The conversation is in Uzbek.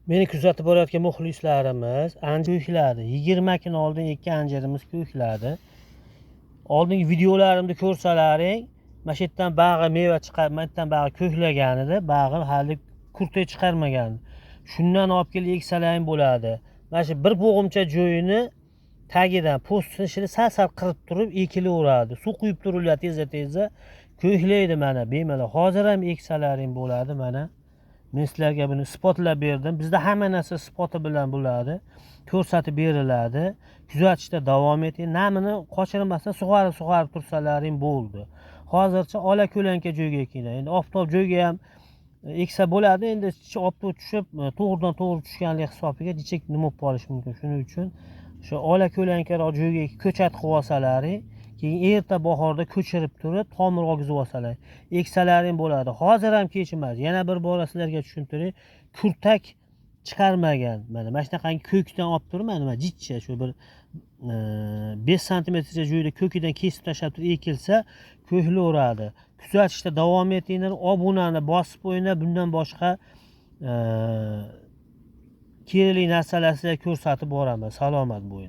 Meni kuzatib borayotgan muxlislarimiz anjir ko'kladi. 20 kun oldin ekkan anjirimiz ko'kladi. Oldingi videolarimda ko'rsalaring, mana shu yerdan bag'i meva chiqib, mana yerdan bag'i ko'klagan edi, bag'i hali kurta chiqarmagan. Shundan olib kelib eksalaring bo'ladi. Mana shu bir bo'g'imcha joyini tagidan postini ishini sal-sal qirib turib ekilaveradi. Suv quyib turiladi tezda-tezda. Ko'klaydi mana bemalol. Hozir ham eksalaring bo'ladi mana. Men sizlarga buni isbotlab berdim. Bizda hamma narsa isboti bilan bo'ladi. Ko'rsatib beriladi. Kuzatishda davom eting. Namini qochirmasdan sug'arib tursalaring bo'ldi. Hozircha ola ko'lanka joyga ekinglar. Endi oftob joyga ham eksa bo'ladi. Endi oftob tushib, to'g'ridan to'g'ri tushganlik hisobiga jichak nima bo'lib qolishi mumkin. Shuning uchun shu ola ko'lankaroq joyga ko'chat qilib olsalaring, keyin erta bahorda ko'chirib turib tomir og'izib olsalaring, eksalaring bo'ladi. Hozir ham kech emas. Yana bir bora sizlarga tushuntiray. Kurtak chiqarmagan. Mana shunaqangi ko'kdan olib turib, mana jichcha shu bir 5 santimetrcha joyda ko'kidan kesib tashlab turib ekilsa, ko'klaveradi. Kuzatishda davom etinglar. Obunani bosib qo'yinglar. Bundan boshqa kerakli narsalar sizlarga ko'rsatib boraman. Salomat bo'linglar.